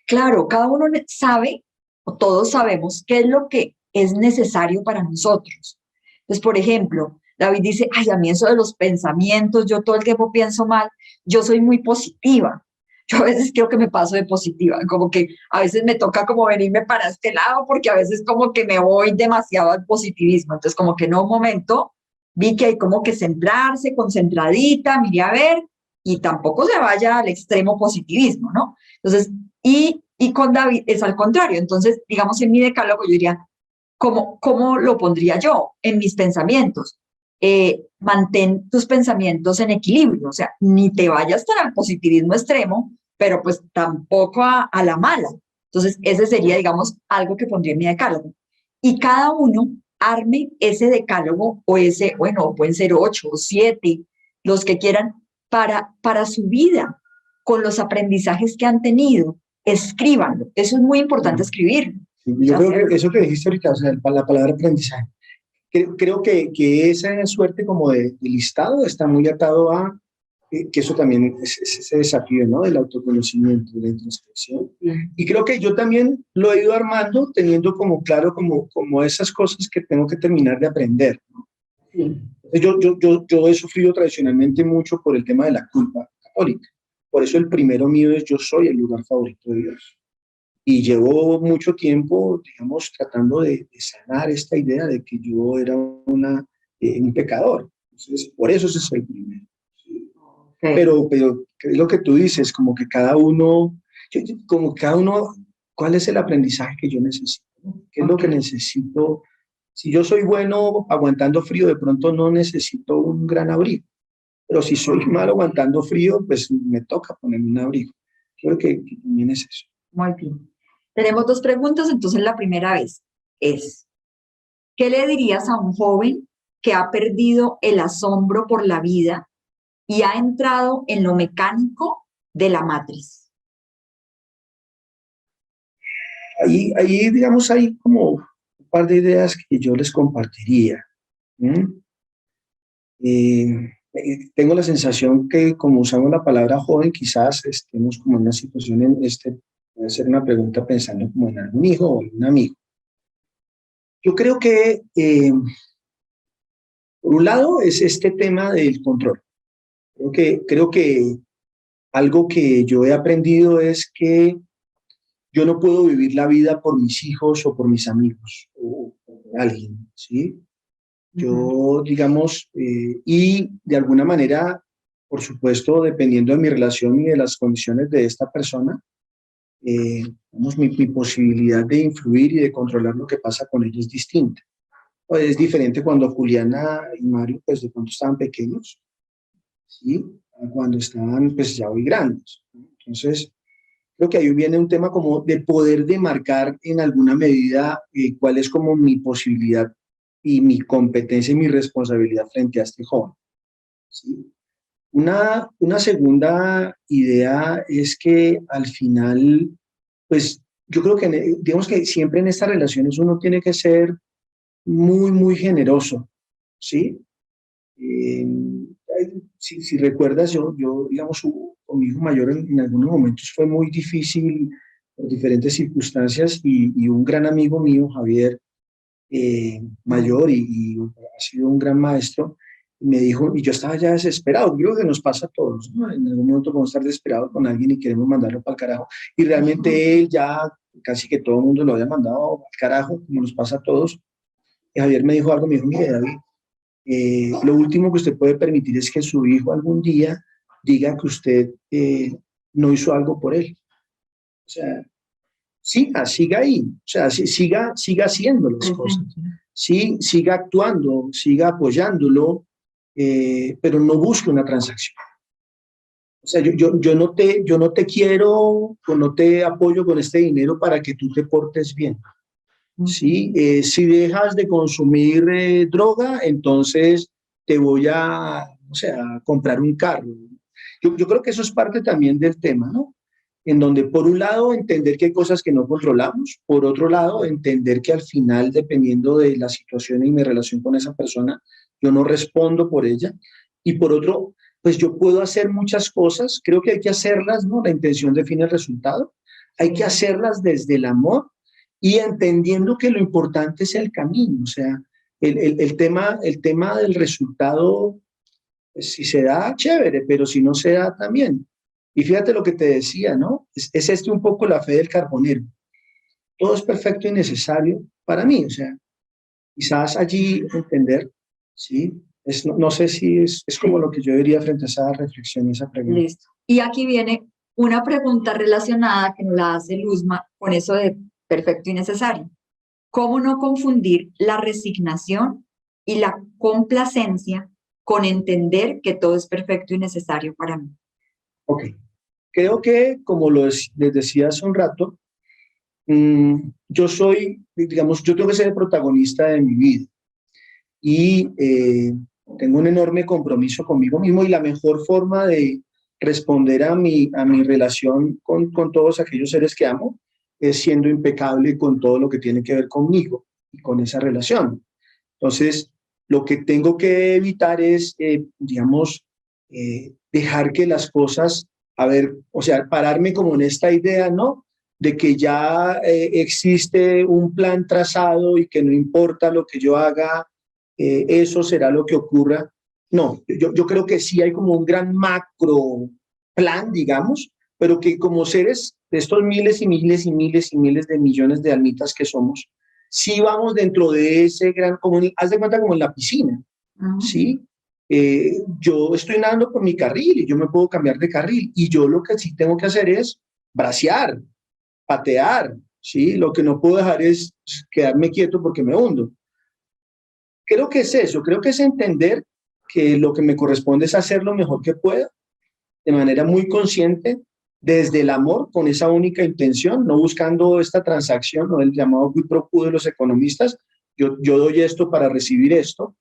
claro, cada uno sabe, o todos sabemos, qué es lo que es necesario para nosotros. Entonces, por ejemplo, David dice, ay, a mí eso de los pensamientos, yo todo el tiempo pienso mal, yo soy muy positiva. Yo a veces creo que me paso de positiva, como que a veces me toca como venirme para este lado, porque a veces como que me voy demasiado al positivismo. Entonces, como que en un momento vi que hay como que centrarse, concentradita, mire a ver, y tampoco se vaya al extremo positivismo, ¿no? Entonces, y con David es al contrario. Entonces, digamos, en mi decálogo yo diría, ¿cómo lo pondría yo en mis pensamientos? Mantén tus pensamientos en equilibrio, o sea, ni te vayas tan al positivismo extremo, pero pues tampoco a la mala. Entonces, ese sería, digamos, algo que pondría en mi decálogo. Y cada uno arme ese decálogo o ese, bueno, pueden ser 8 o 7, los que quieran, para su vida, con los aprendizajes que han tenido. Escríbanlo. Eso es muy importante, escribirlo. Sí, yo creo que eso que dijiste ahorita, o sea, la palabra aprendizaje, creo que esa suerte como de listado está muy atado a que eso también es ese desafío, ¿no? Del autoconocimiento, de la introspección. Y creo que yo también lo he ido armando teniendo como claro como esas cosas que tengo que terminar de aprender, ¿no? Yo he sufrido tradicionalmente mucho por el tema de la culpa católica. Por eso el primero mío es yo soy el lugar favorito de Dios. Y llevo mucho tiempo, digamos, tratando de sanar esta idea de que yo era un pecador. Entonces, por eso ese es el primero. Okay. Pero es lo que tú dices, como que cada uno, ¿cuál es el aprendizaje que yo necesito? ¿Qué es lo que necesito? Si yo soy bueno aguantando frío, de pronto no necesito un gran abrigo. Pero si soy malo aguantando frío, pues me toca ponerme un abrigo. Creo que también es eso. Muy bien. Tenemos 2 preguntas, entonces la primera vez es, ¿qué le dirías a un joven que ha perdido el asombro por la vida y ha entrado en lo mecánico de la matriz? Ahí digamos, hay como un par de ideas que yo les compartiría. Tengo la sensación que como usamos la palabra joven, quizás estemos como en una situación puede ser una pregunta pensando como en un hijo o en un amigo. Yo creo que, por un lado, es este tema del control. Creo que algo que yo he aprendido es que yo no puedo vivir la vida por mis hijos o por mis amigos o por alguien, ¿sí? Yo, digamos, y de alguna manera, por supuesto, dependiendo de mi relación y de las condiciones de esta persona, mi posibilidad de influir y de controlar lo que pasa con ellos es distinta. Es diferente cuando Juliana y Mario, pues de pronto estaban pequeños, ¿sí? Cuando estaban, pues ya muy grandes. Entonces, creo que ahí viene un tema como de poder demarcar en alguna medida cuál es como mi posibilidad y mi competencia y mi responsabilidad frente a este joven, ¿sí? Una segunda idea es que al final, pues yo creo que digamos que siempre en estas relaciones uno tiene que ser muy, muy generoso, ¿sí? Si recuerdas, yo digamos, con mi hijo mayor en algunos momentos fue muy difícil por diferentes circunstancias y un gran amigo mío, Javier, mayor y ha sido un gran maestro, me dijo, y yo estaba ya desesperado, creo que nos pasa a todos, ¿no? En algún momento podemos estar desesperados con alguien y queremos mandarlo para el carajo, y realmente él ya casi que todo el mundo lo había mandado al carajo, como nos pasa a todos, y Javier me dijo algo, me dijo, mire David, lo último que usted puede permitir es que su hijo algún día diga que usted no hizo algo por él. O sea, siga ahí, o sea, siga haciendo las cosas, sí, siga actuando, siga apoyándolo, pero no busque una transacción. O sea, yo no te quiero o no te apoyo con este dinero para que tú te portes bien. ¿Sí? Si dejas de consumir droga, entonces te voy o sea, a comprar un carro. Yo creo que eso es parte también del tema, ¿no? En donde, por un lado, entender que hay cosas que no controlamos, por otro lado, entender que al final, dependiendo de la situación y mi relación con esa persona, yo no respondo por ella, y por otro, pues yo puedo hacer muchas cosas, creo que hay que hacerlas, ¿no? La intención define el resultado, hay que hacerlas desde el amor y entendiendo que lo importante es el camino, o sea, el tema del resultado, pues, si se da, chévere, pero si no se da, también. Y fíjate lo que te decía, ¿no? Es este un poco la fe del carbonero. Todo es perfecto y necesario para mí, o sea, quizás allí entender, ¿sí? No sé si es como lo que yo diría frente a esa reflexión y esa pregunta. Listo. Y aquí viene una pregunta relacionada que nos la hace Luzma con eso de perfecto y necesario. ¿Cómo no confundir la resignación y la complacencia con entender que todo es perfecto y necesario para mí? Ok. Creo que, como les decía hace un rato, yo soy, digamos, yo tengo que ser el protagonista de mi vida y tengo un enorme compromiso conmigo mismo y la mejor forma de responder a mi relación con todos aquellos seres que amo es siendo impecable con todo lo que tiene que ver conmigo y con esa relación. Entonces, lo que tengo que evitar es, digamos, dejar que las cosas, a ver, o sea, pararme como en esta idea, ¿no? De que ya existe un plan trazado y que no importa lo que yo haga, eso será lo que ocurra. No, yo creo que sí hay como un gran macro plan, digamos, pero que como seres de estos miles y miles y miles y miles de millones de almitas que somos, sí vamos dentro de ese gran, como haz de cuenta como en la piscina, ¿sí? Yo estoy nadando por mi carril y yo me puedo cambiar de carril y yo lo que sí tengo que hacer es bracear, patear, ¿sí? Lo que no puedo dejar es quedarme quieto porque me hundo. Creo que es eso, creo que es entender que lo que me corresponde es hacer lo mejor que pueda, de manera muy consciente, desde el amor, con esa única intención, no buscando esta transacción, no el llamado quid pro quo de los economistas, yo doy esto para recibir esto,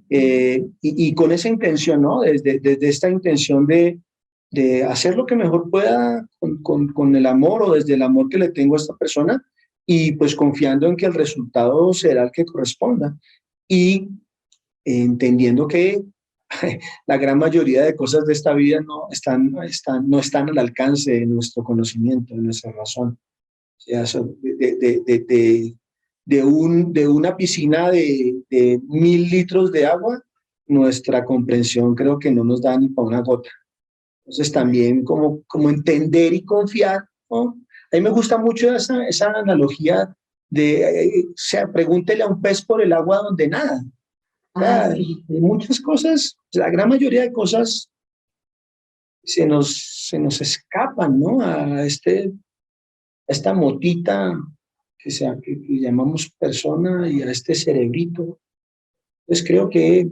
y con esa intención, ¿no? Desde esta intención de hacer lo que mejor pueda con el amor o desde el amor que le tengo a esta persona y pues confiando en que el resultado será el que corresponda y entendiendo que la gran mayoría de cosas de esta vida no están al alcance de nuestro conocimiento, de nuestra razón. O sea, de una piscina de 1000 litros de agua, nuestra comprensión creo que no nos da ni para una gota. Entonces también como entender y confiar, ¿no? A mí me gusta mucho esa analogía o sea, pregúntele a un pez por el agua donde nada. Sí. Hay muchas cosas, la gran mayoría de cosas se nos escapan, ¿no? A esta motita que llamamos persona y a este cerebrito. Entonces creo que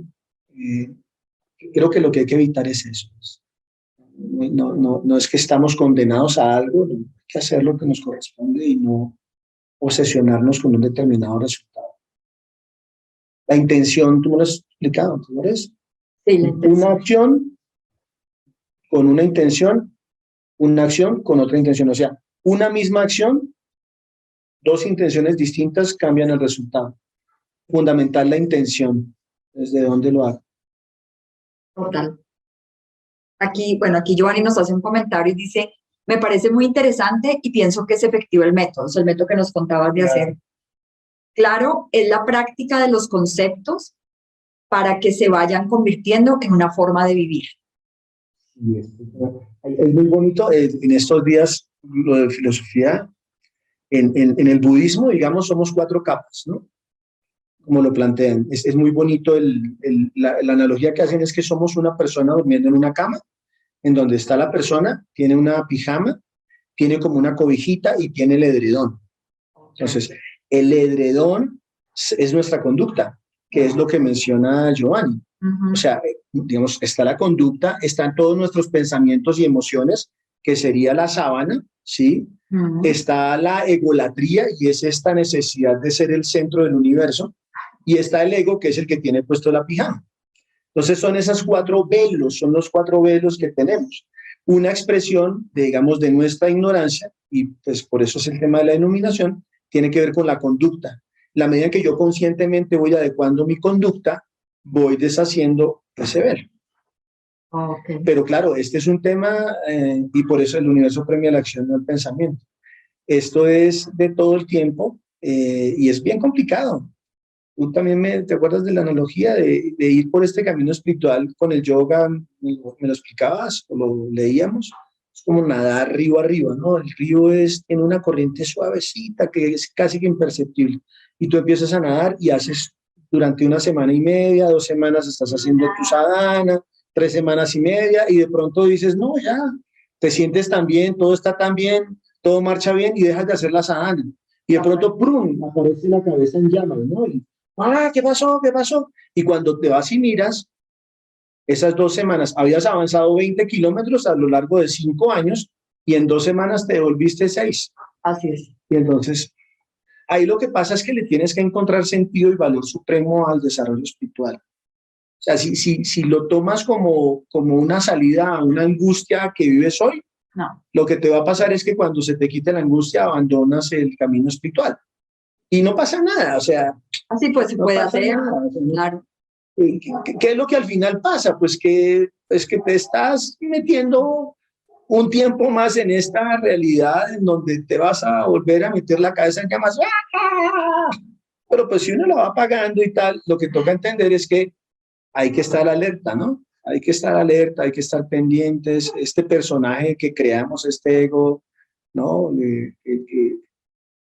lo que hay que evitar es eso. No es que estamos condenados a algo, no, hay que hacer lo que nos corresponde y no obsesionarnos con un determinado resultado. La intención, tú me lo has explicado, ¿tú eres? Sí, la intención. Una acción con una intención, una acción con otra intención. O sea, una misma acción, dos intenciones distintas cambian el resultado. Fundamental la intención, desde dónde lo hago. Total. Aquí, bueno, aquí Giovanni nos hace un comentario y dice, me parece muy interesante y pienso que es efectivo el método, es el método que nos contabas de hacer. Claro, es la práctica de los conceptos para que se vayan convirtiendo en una forma de vivir. Es muy bonito en estos días lo de filosofía. En el budismo, digamos, somos 4 capas, ¿no? como lo plantean. Es muy bonito la analogía que hacen es que somos una persona durmiendo en una cama, en donde está la persona, tiene una pijama, tiene como una cobijita y tiene el edredón. Entonces, el edredón es nuestra conducta, que es lo que menciona Giovanni. O sea, digamos, está la conducta, están todos nuestros pensamientos y emociones, que sería la sábana, ¿sí? Está la egolatría, y es esta necesidad de ser el centro del universo, y está el ego, que es el que tiene puesto la pijama. Entonces son esas cuatro velos, son los cuatro velos que tenemos. Una expresión, digamos, de nuestra ignorancia, y pues por eso es el tema de la denominación, tiene que ver con la conducta. La medida en que yo conscientemente voy adecuando mi conducta, voy deshaciendo ese velo. Okay. Pero claro, este es un tema, y por eso el universo premia la acción del pensamiento. Esto es de todo el tiempo, y es bien complicado. Tú también te acuerdas de la analogía de ir por este camino espiritual con el yoga. Me lo explicabas o lo leíamos. Es como nadar río arriba, ¿no? El río tiene una corriente suavecita que es casi que imperceptible. Y tú empiezas a nadar y haces durante una semana y media, 2 semanas estás haciendo tu sadhana, 3 semanas y media, y de pronto dices, no, ya, te sientes tan bien, todo está tan bien, todo marcha bien, y dejas de hacer la sadhana. Y de pronto, ¡prum!, aparece la cabeza en llamas, ¿no? ¿Qué pasó? ¿Qué pasó? Y cuando te vas y miras, esas 2 semanas habías avanzado 20 kilómetros a lo largo de 5 años, y en 2 semanas te volviste 6. Así es. Y entonces, ahí lo que pasa es que le tienes que encontrar sentido y valor supremo al desarrollo espiritual. O sea, si lo tomas como una salida a una angustia que vives hoy, no. Lo que te va a pasar es que cuando se te quite la angustia, abandonas el camino espiritual. Y no pasa nada, o sea... Así pues se puede hacer, nada, claro. ¿Qué es lo que al final pasa? Pues que te estás metiendo un tiempo más en esta realidad en donde te vas a volver a meter la cabeza en llamas. Pero pues si uno lo va pagando y tal, lo que toca entender es que hay que estar alerta, ¿no? Hay que estar alerta, hay que estar pendientes. Este personaje que creamos, este ego, ¿no?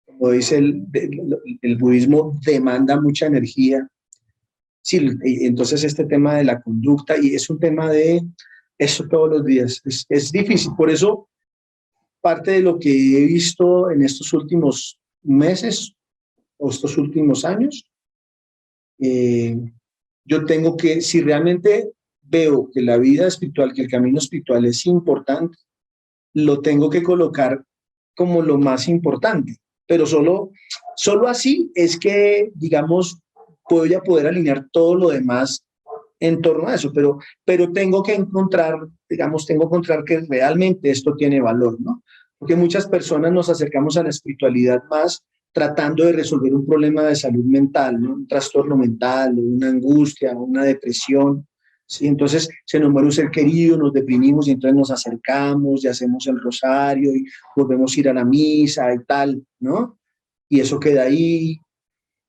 Como dice el budismo, demanda mucha energía. Sí, entonces este tema de la conducta, y es un tema de eso todos los días, es difícil. Por eso, parte de lo que he visto en estos últimos meses o estos últimos años, yo tengo que, si realmente veo que la vida espiritual, que el camino espiritual es importante, lo tengo que colocar como lo más importante. Pero solo así es que, digamos, voy a poder alinear todo lo demás en torno a eso, pero tengo que encontrar, digamos, que realmente esto tiene valor, ¿no? Porque muchas personas nos acercamos a la espiritualidad más tratando de resolver un problema de salud mental, ¿no? Un trastorno mental, una angustia, una depresión, ¿sí? Entonces se nos muere un ser querido, nos deprimimos, y entonces nos acercamos y hacemos el rosario y volvemos a ir a la misa y tal, ¿no? Y eso queda ahí,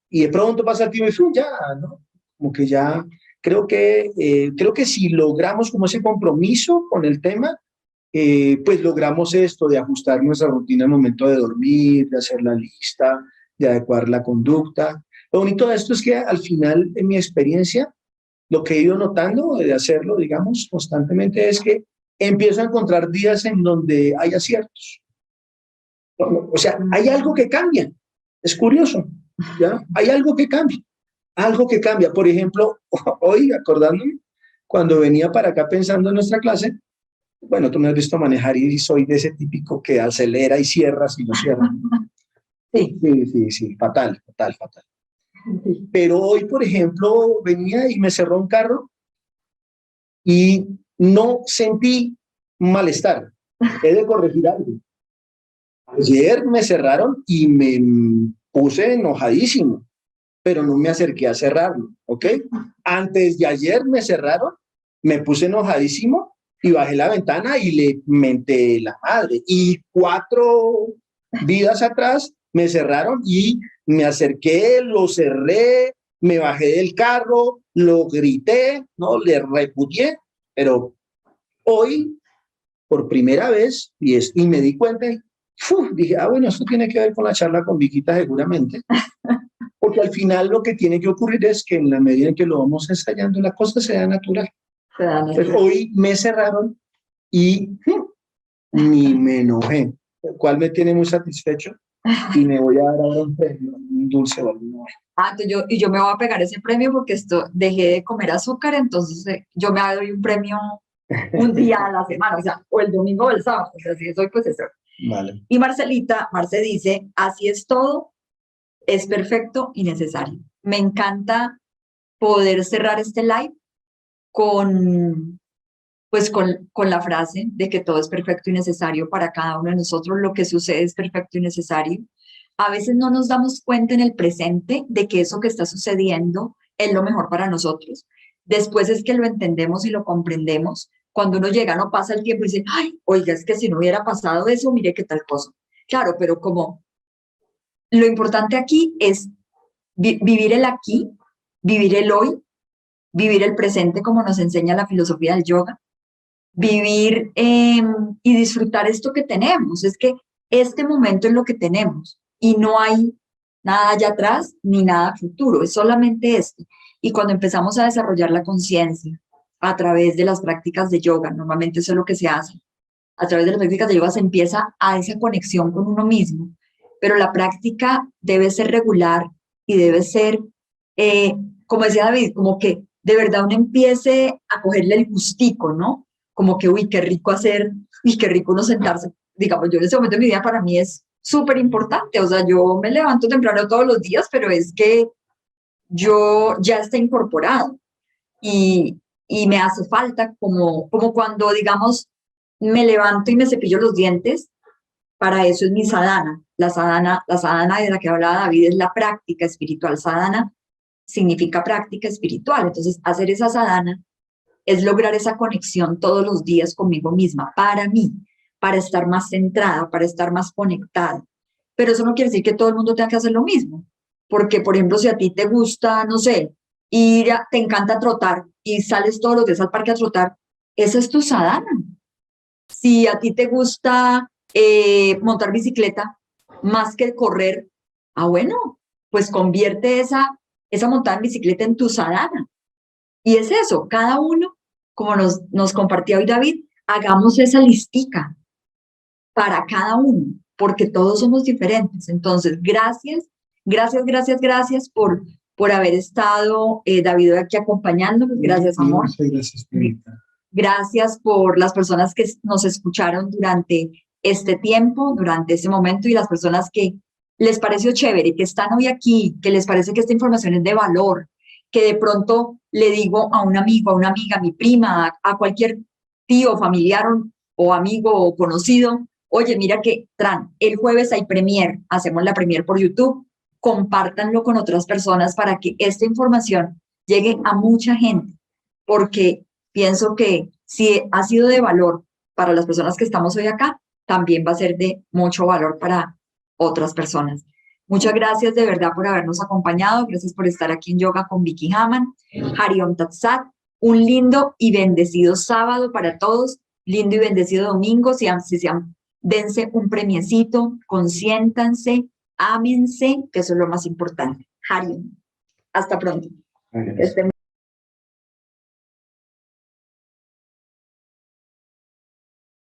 y de pronto pasa el tiempo y ya, ¿no? Como que ya, creo que si logramos como ese compromiso con el tema, pues logramos esto de ajustar nuestra rutina al momento de dormir, de hacer la lista, de adecuar la conducta. Lo bonito de esto es que al final, en mi experiencia, lo que he ido notando de hacerlo, digamos, constantemente, es que empiezo a encontrar días en donde hay aciertos. O sea, hay algo que cambia. Es curioso, ¿ya? Hay algo que cambia. Algo que cambia. Por ejemplo, hoy, acordándome, cuando venía para acá pensando en nuestra clase, bueno, tú me has visto manejar y soy de ese típico que acelera y cierras y no cierra. Sí, fatal. Sí. Pero hoy, por ejemplo, venía y me cerró un carro y no sentí malestar. He de corregir algo. Ayer me cerraron y me puse enojadísimo, pero no me acerqué a cerrarlo, ¿ok? Antes de ayer me cerraron, me puse enojadísimo y bajé la ventana y le menté la madre. Y 4 días atrás me cerraron y me acerqué, lo cerré, me bajé del carro, lo grité, no, le repudié, pero hoy, por primera vez, y me di cuenta, dije, bueno, esto tiene que ver con la charla con Viquita seguramente, porque al final lo que tiene que ocurrir es que en la medida en que lo vamos ensayando, la cosa sea natural. Pues hoy me cerraron y ni me enojé, lo cual me tiene muy satisfecho y me voy a dar ahora un premio, un dulce o alguna. Entonces yo me voy a pegar ese premio porque dejé de comer azúcar, entonces yo me doy un premio un día a la semana, o sea, o el domingo o el sábado, o sea, si soy pues eso. Vale. Y Marce dice, así es todo, es perfecto y necesario. Me encanta poder cerrar este live con la frase de que todo es perfecto y necesario para cada uno de nosotros, lo que sucede es perfecto y necesario. A veces no nos damos cuenta en el presente de que eso que está sucediendo es lo mejor para nosotros. Después es que lo entendemos y lo comprendemos. Cuando uno llega, no pasa el tiempo y dice, ay, oiga, es que si no hubiera pasado eso, mire qué tal cosa. Claro, pero como lo importante aquí es vivir el aquí, vivir el hoy, vivir el presente como nos enseña la filosofía del yoga, vivir y disfrutar esto que tenemos. Es que este momento es lo que tenemos y no hay nada allá atrás ni nada futuro, es solamente este. Y cuando empezamos a desarrollar la conciencia a través de las prácticas de yoga, normalmente eso es lo que se hace, a través de las prácticas de yoga se empieza a esa conexión con uno mismo, pero la práctica debe ser regular y debe ser, como decía David, como que de verdad uno empiece a cogerle el gustico, ¿no? Como que, uy, qué rico hacer, y qué rico uno sentarse. Digamos, yo en ese momento de mi vida para mí es súper importante, o sea, yo me levanto temprano todos los días, pero es que yo ya está incorporado y me hace falta como cuando, digamos, me levanto y me cepillo los dientes, para eso es mi sadhana. La sadhana de la que hablaba David es la práctica espiritual. Sadhana significa práctica espiritual. Entonces, hacer esa sadhana es lograr esa conexión todos los días conmigo misma, para mí, para estar más centrada, para estar más conectada. Pero eso no quiere decir que todo el mundo tenga que hacer lo mismo. Porque, por ejemplo, si a ti te gusta, no sé, te encanta trotar y sales todos los días al parque a trotar, esa es tu sadhana. Si a ti te gusta montar bicicleta más que correr, bueno, pues convierte esa montada en bicicleta en tu sadhana. Y es eso, cada uno, como nos compartió hoy David, hagamos esa listica para cada uno, porque todos somos diferentes. Entonces, gracias por haber estado, David, aquí acompañándonos. Gracias, amor. Muchas gracias, Purita. Gracias por las personas que nos escucharon durante este tiempo, durante este momento, y las personas que les pareció chévere, que están hoy aquí, que les parece que esta información es de valor, que de pronto le digo a un amigo, a una amiga, a mi prima, a cualquier tío, familiar o amigo o conocido, oye, mira que, el jueves hay premier, hacemos la premier por YouTube, compártanlo con otras personas para que esta información llegue a mucha gente, porque pienso que si ha sido de valor para las personas que estamos hoy acá, también va a ser de mucho valor para otras personas. Muchas gracias de verdad por habernos acompañado. Gracias por estar aquí en Yoga con Vicky Haman. Hari Om Tat Sat. Un lindo y bendecido sábado para todos. Lindo y bendecido domingo. Dense un premiecito, consiéntanse, ámense, que eso es lo más importante. Hari Om. Hasta pronto.